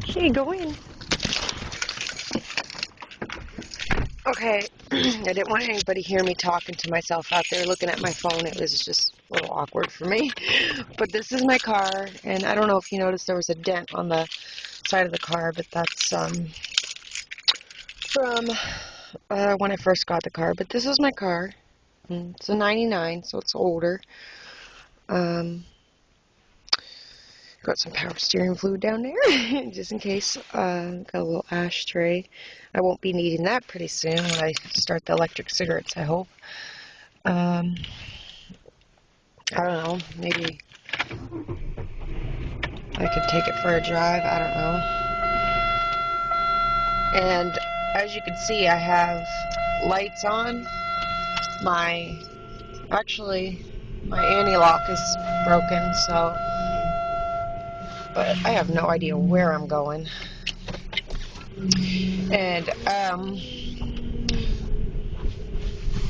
Hey, go in. Okay, I didn't want anybody hear me talking to myself out there looking at my phone. It was just a little awkward for me. But this is my car, and I don't know if you noticed there was a dent on the side of the car, but that's from when I first got the car. But this is my car. It's a 99, so it's older. Got some power steering fluid down there, just in case. Got a little ashtray. I won't be needing that pretty soon when I start the electric cigarettes, I hope. I don't know, maybe I could take it for a drive, I don't know. And as you can see, I have lights on. My anti-lock is broken, so, but I have no idea where I'm going. And,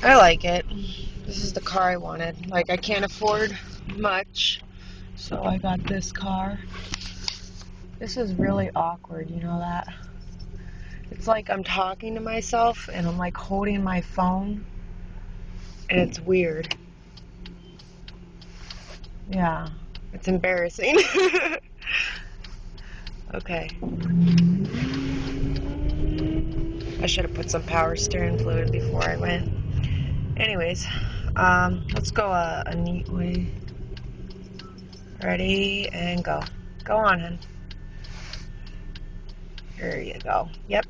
I like it. This is the car I wanted. Like, I can't afford much, so I got this car. This is really awkward, you know that? It's like I'm talking to myself and I'm like holding my phone, and it's weird. Yeah, it's embarrassing. Okay. I should have put some power steering fluid before I went. Anyways, let's go a neat way. Ready, and go. Go on, hun. There you go. Yep.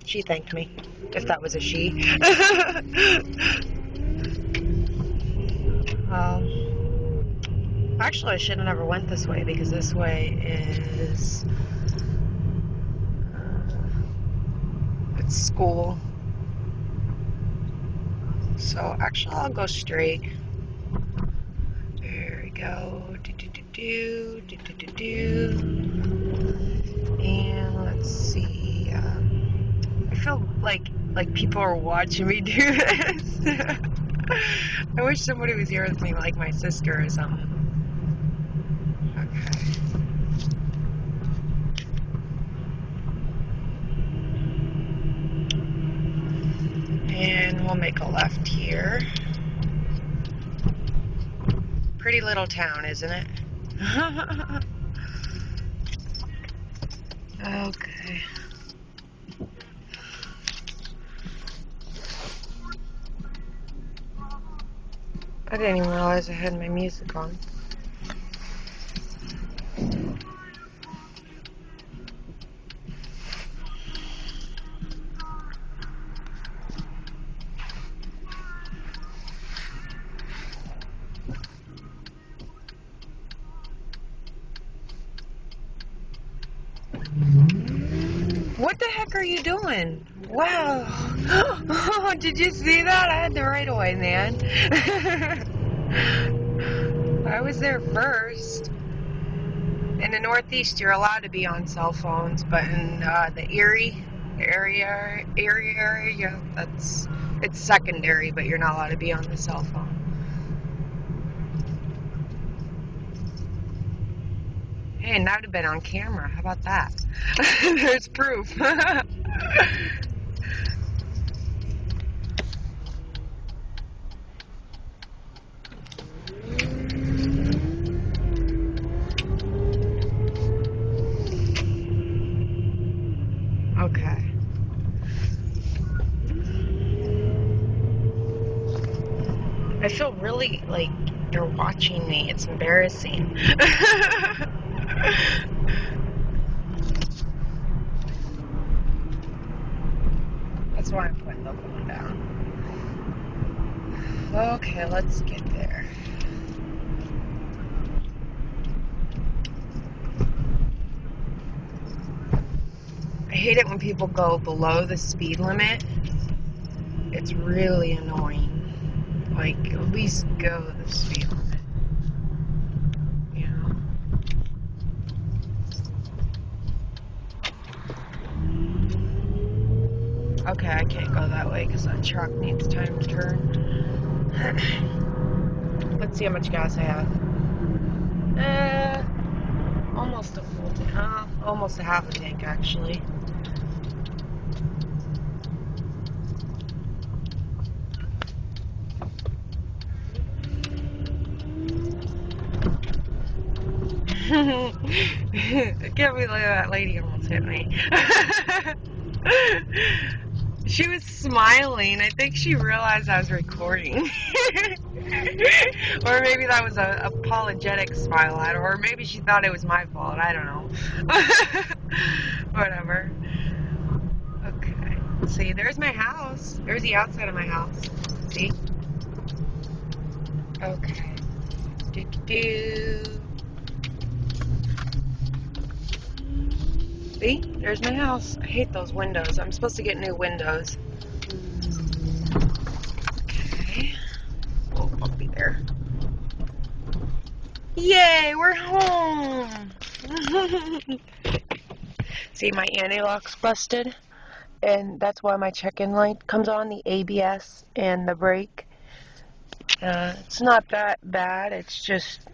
She thanked me. If that was a she. Actually, I should have never went this way because this way is it's school. So actually, I'll go straight. There we go. And let's see. I feel like people are watching me do this. I wish somebody was here with me, like my sister or something. Okay. And we'll make a left here. Pretty little town, isn't it? Okay. I didn't even realize I had my music on. What the heck are you doing? Wow. Oh, did you see that? I had the right of way, man. I was there first. In the Northeast, you're allowed to be on cell phones, but in the Erie area, it's secondary, but you're not allowed to be on the cell phone. Hey, and that would have been on camera. How about that? There's proof. Okay. I feel really like you're watching me. It's embarrassing. That's why I'm putting the phone down. Okay, let's get there. I hate it when people go below the speed limit. It's really annoying. Like, at least go the speed limit. You know? Okay, I can't go that way because that truck needs time to turn. Let's see how much gas I have. Almost a full tank. Almost a half a tank, actually. I can't believe that lady almost hit me. She was smiling. I think she realized I was recording. Or maybe that was an apologetic smile at her. Or maybe she thought it was my fault. I don't know. Whatever. Okay. See, there's my house. There's the outside of my house. See? Okay. Do-do-do. See? There's my house. I hate those windows. I'm supposed to get new windows. Okay. Oh, I'll be there. Yay, we're home! See, my anti-lock's busted, and that's why my check-in light comes on, the ABS and the brake. It's not that bad, it's just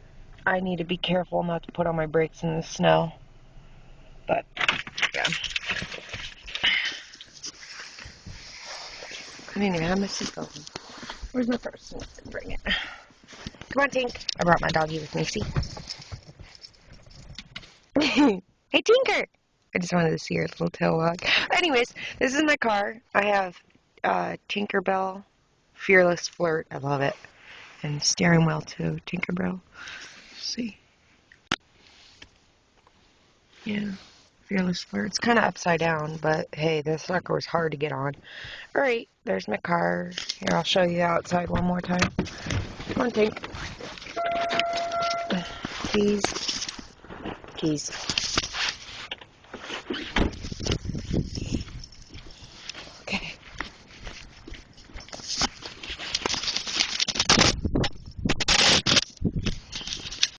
I need to be careful not to put on my brakes in the snow. But, yeah. I didn't even have my seatbelt. Where's my purse? I didn't bring it. Come on, Tink. I brought my doggy with me, see? Hey, Tinker! I just wanted to see her little tail wag. Anyways, this is my car. I have Tinkerbell Fearless Flirt. I love it. And steering wheel too, Tinkerbell. See? Yeah. Fearless Flirt. It's kind of upside down, but hey, this sucker was hard to get on. Alright, there's my car. Here, I'll show you the outside one more time. Come on, Tink. Keys. Keys.